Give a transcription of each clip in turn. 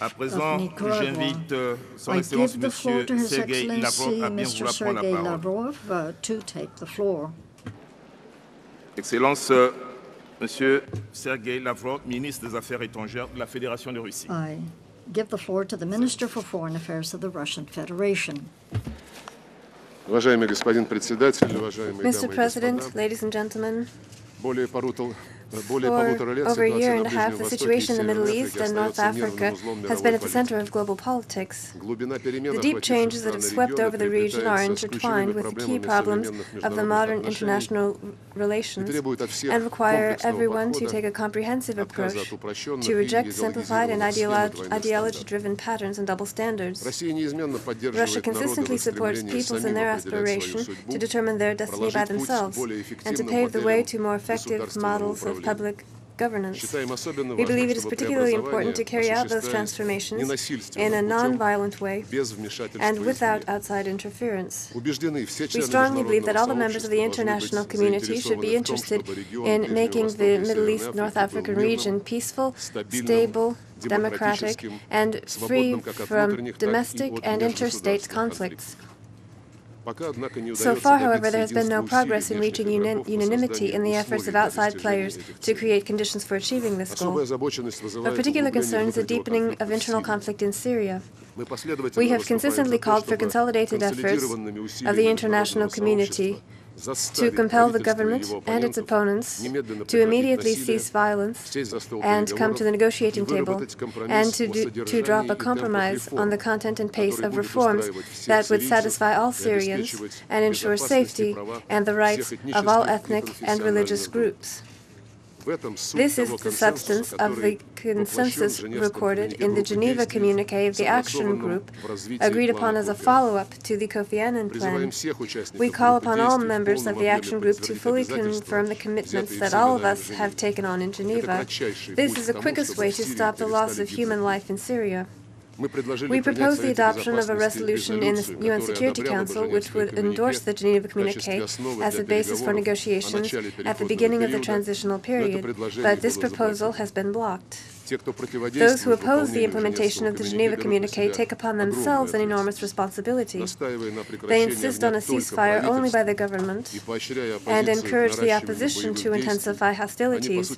of Nicaragua. I give the floor to His Excellency Mr. Sergei Lavrov to take the floor. Excellence, Monsieur Sergei Lavrov, ministre des Affaires étrangères de la Fédération de Russie. I give the floor to the Minister for Foreign Affairs of the Russian Federation. Mr. President, ladies and gentlemen, for over a year and a half, the situation in the Middle East and North Africa has been at the center of global politics. The deep changes that have swept over the region are intertwined with the key problems of the modern international relations and require everyone to take a comprehensive approach to reject simplified and ideology-driven patterns and double standards. Russia consistently supports peoples in their aspiration to determine their destiny by themselves and to pave the way to more effective models of public governance. We believe it is particularly important to carry out those transformations in a non-violent way and without outside interference. We strongly believe that all the members of the international community should be interested in making the Middle East North African region peaceful, stable, democratic, and free from domestic and interstate conflicts. So far, however, there has been no progress in reaching unanimity in the efforts of outside players to create conditions for achieving this goal. Of particular concern is the deepening of internal conflict in Syria. We have consistently called for consolidated efforts of the international community to compel the government and its opponents to immediately cease violence and come to the negotiating table, and to draw up a compromise on the content and pace of reforms that would satisfy all Syrians and ensure safety and the rights of all ethnic and religious groups. This is the substance of the consensus recorded in the Geneva communique of the Action Group, agreed upon as a follow-up to the Kofi Annan plan. We call upon all members of the Action Group to fully confirm the commitments that all of us have taken on in Geneva. This is the quickest way to stop the loss of human life in Syria. We propose the adoption of a resolution in the UN Security Council which would endorse the Geneva Communique as a basis for negotiations at the beginning of the transitional period, but this proposal has been blocked. Those who oppose the implementation of the Geneva Communique take upon themselves an enormous responsibility. They insist on a ceasefire only by the government and encourage the opposition to intensify hostilities.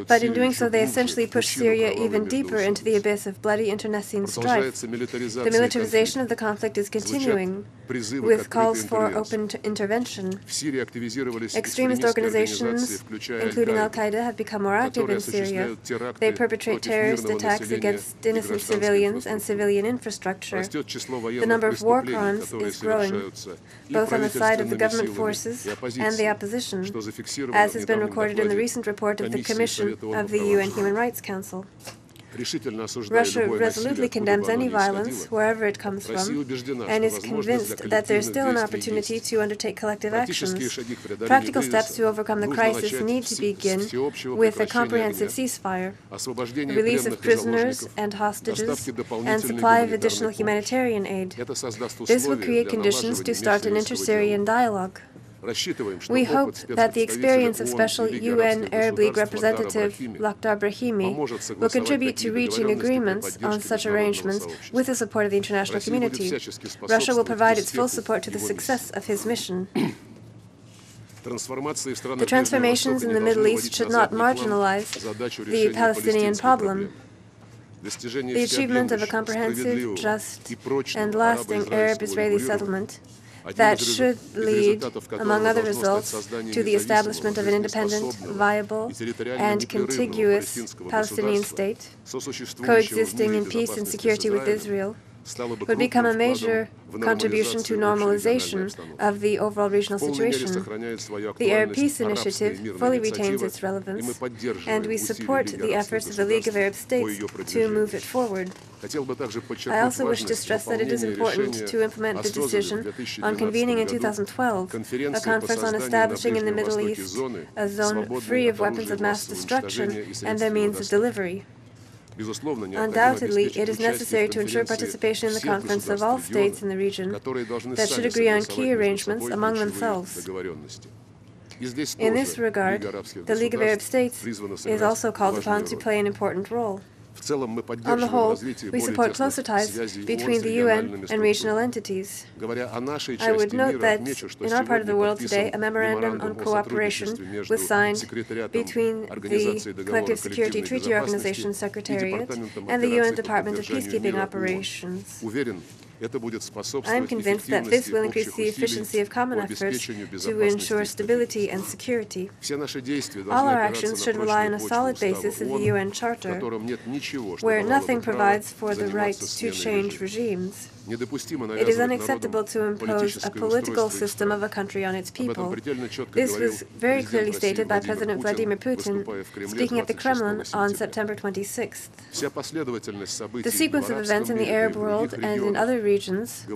But in doing so, they essentially push Syria even deeper into the abyss of bloody internecine strife. The militarization of the conflict is continuing, with calls for open intervention. Extremist organizations, including Al-Qaeda, have become more active in Syria. They perpetrate terrorist attacks against innocent civilians and civilian infrastructure. The number of war crimes is growing, both on the side of the government forces and the opposition, as has been recorded in the recent report of the Commission of the UN Human Rights Council. Russia resolutely condemns any violence, wherever it comes from, and is convinced that there is still an opportunity to undertake collective actions. Practical steps to overcome the crisis need to begin with a comprehensive ceasefire, the release of prisoners and hostages, and supply of additional humanitarian aid. This will create conditions to start an inter-Syrian dialogue. We hope that the experience of Special UN Arab League representative Lakhdar Brahimi will contribute to reaching agreements on such arrangements with the support of the international community. Russia will provide its full support to the success of his mission. The transformations in the Middle East should not marginalize the Palestinian problem. The achievement of a comprehensive, just, and lasting Arab-Israeli settlement that should lead, among other results, to the establishment of an independent, viable, and contiguous Palestinian state, coexisting in peace and security with Israel, would become a major contribution to normalization of the overall regional situation. The Arab Peace Initiative fully retains its relevance, and we support the efforts of the League of Arab States to move it forward. I also wish to stress that it is important to implement the decision on convening in 2012 a conference on establishing in the Middle East a zone free of weapons of mass destruction and their means of delivery. Undoubtedly, it is necessary to ensure participation in the conference of all states in the region that should agree on key arrangements among themselves. In this regard, the League of Arab States is also called upon to play an important role. On the whole, we support closer ties between the UN and regional entities. I would note that in our part of the world today, a memorandum on cooperation was signed between the Collective Security Treaty Organization Secretariat and the UN Department of Peacekeeping Operations. I am convinced that this will increase the efficiency of common efforts to ensure stability and security. All our actions should rely on a solid basis of the UN Charter, where nothing provides for the right to change regimes. It is unacceptable to impose a political system of a country on its people. This was very clearly stated by President Vladimir Putin, speaking at the Kremlin on September 26th. The sequence of events in the Arab world and in other regions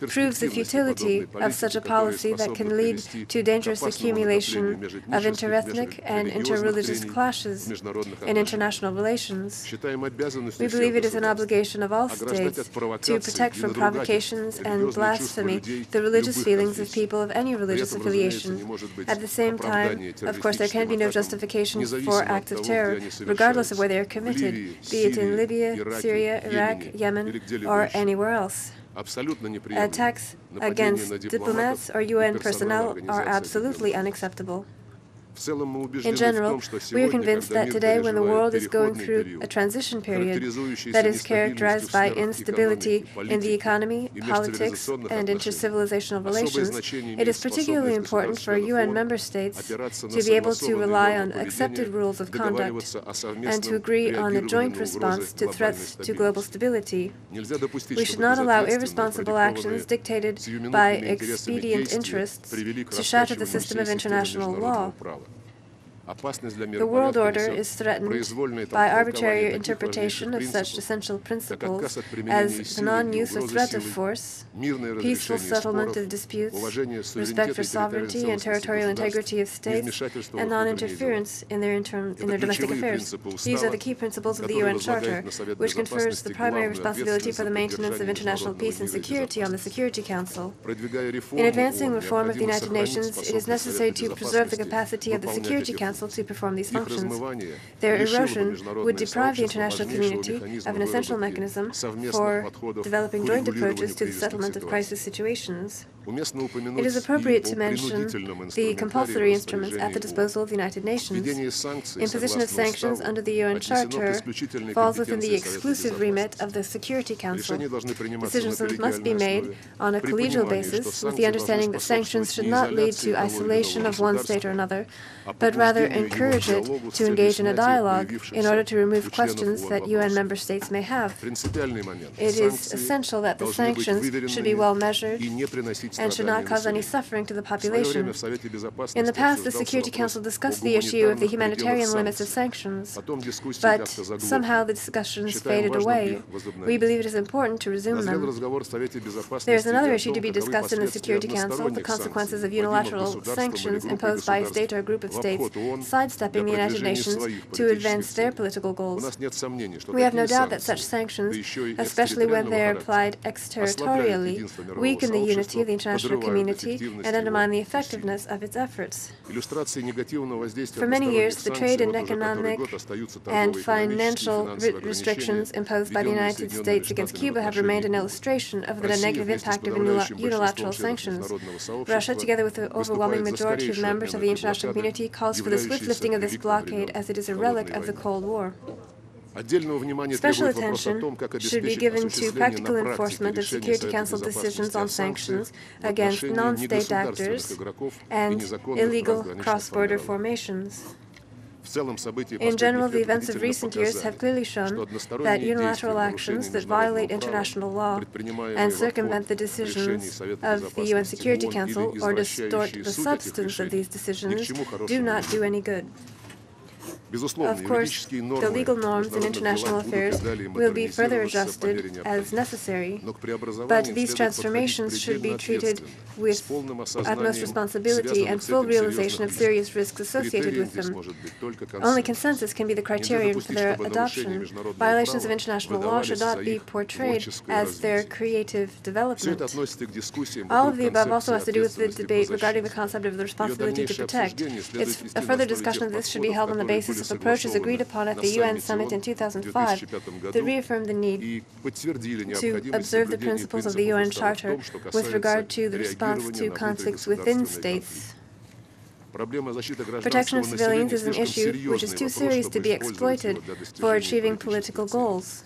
proves the futility of such a policy that can lead to dangerous accumulation of interethnic and interreligious clashes in international relations. We believe it is an obligation of all states to protect from provocations and blasphemy the religious feelings of people of any religious affiliation. At the same time, of course, there can be no justification for acts of terror, regardless of where they are committed, be it in Libya, Syria, Iraq, Yemen, or anywhere else. Attacks against diplomats or UN personnel are absolutely unacceptable. In general, we are convinced that today, when the world is going through a transition period that is characterized by instability in the economy, politics, and intercivilizational relations, it is particularly important for UN member states to be able to rely on accepted rules of conduct and to agree on a joint response to threats to global stability. We should not allow irresponsible actions dictated by expedient interests to shatter the system of international law. The world order is threatened by arbitrary interpretation of such essential principles as the non-use or threat of force, peaceful settlement of disputes, respect for sovereignty and territorial integrity of states, and non-interference in their domestic affairs. These are the key principles of the UN Charter, which confers the primary responsibility for the maintenance of international peace and security on the Security Council. In advancing reform of the United Nations, it is necessary to preserve the capacity of the Security Council to perform these functions. Their erosion would deprive the international community of an essential mechanism for developing joint approaches to the settlement of crisis situations. It is appropriate to mention the compulsory instruments at the disposal of the United Nations. Imposition of sanctions under the UN Charter falls within the exclusive remit of the Security Council. Decisions must be made on a collegial basis with the understanding that sanctions should not lead to isolation of one state or another, but rather encourage it to engage in a dialogue in order to remove questions that UN member states may have. It is essential that the sanctions should be well measured and should not cause any suffering to the population. In the past, the Security Council discussed the issue of the humanitarian limits of sanctions, but somehow the discussions faded away. We believe it is important to resume them. There is another issue to be discussed in the Security Council, the consequences of unilateral sanctions imposed by a state or a group of states sidestepping the United Nations to advance their political goals. We have no doubt that such sanctions, especially when they are applied exterritorially, weaken the unity of the international community and undermine the effectiveness of its efforts. For many years, the trade and economic and financial restrictions imposed by the United States against Cuba have remained an illustration of the negative impact of unilateral sanctions. Russia, together with the overwhelming majority of members of the international community, calls for the swift lifting of this blockade as it is a relic of the Cold War. Special attention should be given to practical enforcement of Security Council decisions on sanctions against non-state actors and illegal cross-border formations. In general, the events of recent years have clearly shown that unilateral actions that violate international law and circumvent the decisions of the UN Security Council or distort the substance of these decisions do not do any good. Of course, the legal norms in international affairs will be further adjusted as necessary, but these transformations should be treated with utmost responsibility and full realization of serious risks associated with them. Only consensus can be the criterion for their adoption. Violations of international law should not be portrayed as their creative development. All of the above also has to do with the debate regarding the concept of the responsibility to protect. A further discussion of this should be held on the basis comprehensive approaches agreed upon at the UN summit in 2005 that reaffirmed the need to observe the principles of the UN Charter with regard to the response to conflicts within states. Protection of civilians is an issue which is too serious to be exploited for achieving political goals.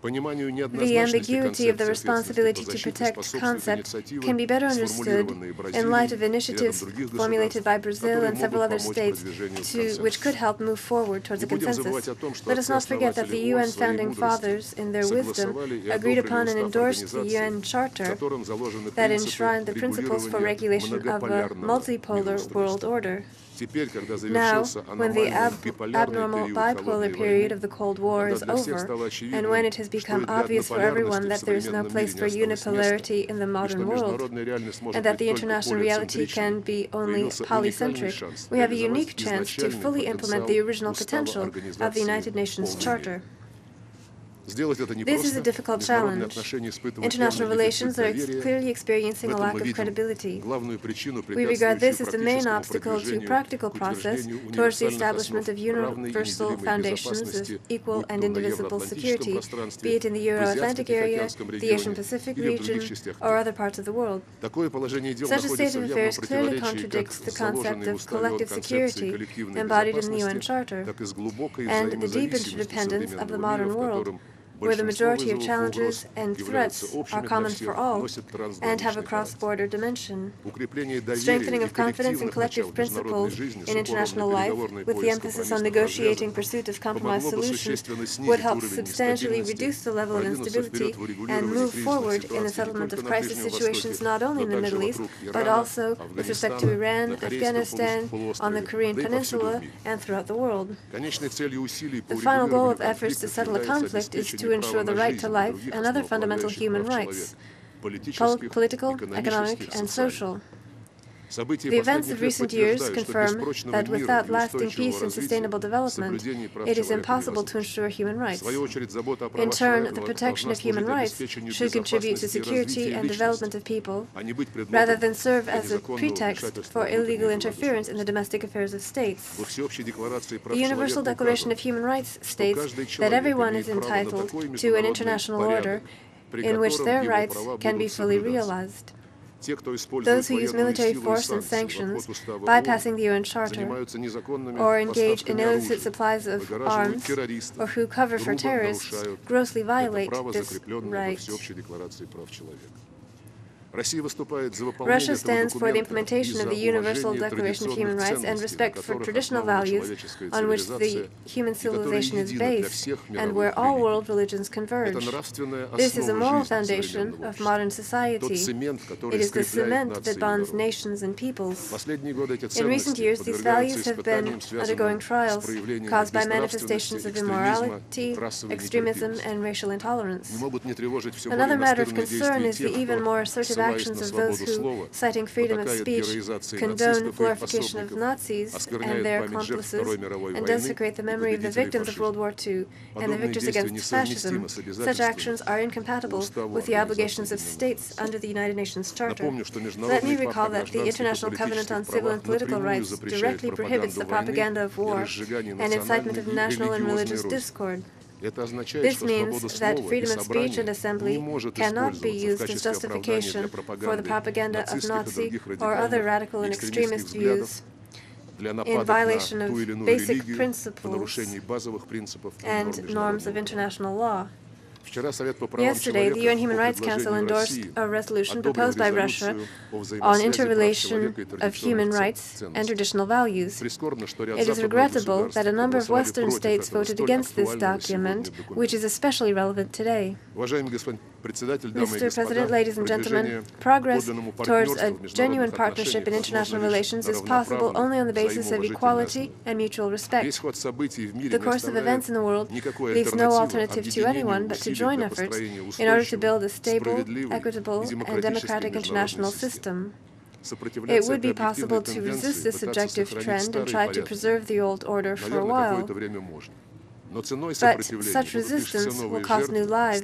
The ambiguity of the responsibility to protect concept can be better understood in light of initiatives formulated by Brazil and several other states which could help move forward towards a consensus. Let us not forget that the UN founding fathers, in their wisdom, agreed upon and endorsed the UN Charter that enshrined the principles for regulation of a multipolar world order. Now, when the abnormal bipolar period of the Cold War is over, and when it has become obvious for everyone that there is no place for unipolarity in the modern world, and that the international reality can be only polycentric, we have a unique chance to fully implement the original potential of the United Nations Charter. This is a difficult challenge. International relations are clearly experiencing a lack of credibility. We regard this as the main obstacle to practical process towards the establishment of universal foundations of equal and indivisible security, be it in the Euro-Atlantic area, the Asian-Pacific region, or other parts of the world. Such a state of affairs clearly contradicts the concept of collective security embodied in the UN Charter and the deep interdependence of the modern world, where the majority of challenges and threats are common for all and have a cross-border dimension. Strengthening of confidence in collective principles in international life, with the emphasis on negotiating pursuit of compromise solutions, would help substantially reduce the level of instability and move forward in the settlement of crisis situations not only in the Middle East, but also with respect to Iran, Afghanistan, on the Korean Peninsula, and throughout the world. The final goal of efforts to settle a conflict is to ensure the right to life and other fundamental human rights, political, economic, and social. The events of recent years confirm that without lasting peace and sustainable development, it is impossible to ensure human rights. In turn, the protection of human rights should contribute to security and development of people, rather than serve as a pretext for illegal interference in the domestic affairs of states. The Universal Declaration of Human Rights states that everyone is entitled to an international order in which their rights can be fully realized. Those who use military force and sanctions, bypassing the UN Charter, or engage in illicit supplies of arms, or who cover for terrorists, grossly violate this right. Russia stands for the implementation of the Universal Declaration of Human Rights and respect for traditional values on which the human civilization is based and where all world religions converge. This is a moral foundation of modern society. It is the cement that bonds nations and peoples. In recent years, these values have been undergoing trials caused by manifestations of immorality, extremism, and racial intolerance. Another matter of concern is the even more assertive actions of those who, citing freedom of speech, condone glorification of Nazis and their accomplices and desecrate the memory of the victims of World War II and the victors against fascism. Such actions are incompatible with the obligations of states under the United Nations Charter. Let me recall that the International Covenant on Civil and Political Rights directly prohibits the propaganda of war and incitement of national and religious discord. This means that freedom of speech and assembly cannot be used as justification for the propaganda of Nazi or other radical and extremist views in violation of basic principles and norms of international law. Yesterday, the UN Human Rights Council endorsed a resolution proposed by Russia on interrelation of human rights and traditional values. It is regrettable that a number of Western states voted against this document, which is especially relevant today. Mr. President, ladies and gentlemen, progress towards a genuine partnership in international relations is possible only on the basis of equality and mutual respect. The course of events in the world leaves no alternative to anyone but to join efforts in order to build a stable, equitable, and democratic international system. It would be possible to resist this subjective trend and try to preserve the old order for a while. But such resistance will cause new lives,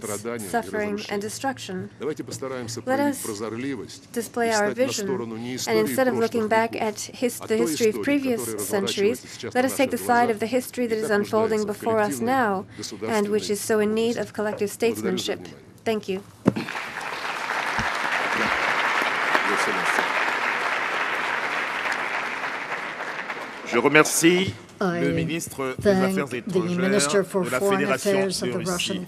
suffering, and destruction. Let us display our vision, and instead of looking back at the history of previous centuries, let us take the side of the history that is unfolding before us now, and which is so in need of collective statesmanship. Thank you. Je remercie le ministre des Affaires étrangères de la Fédération de Russie.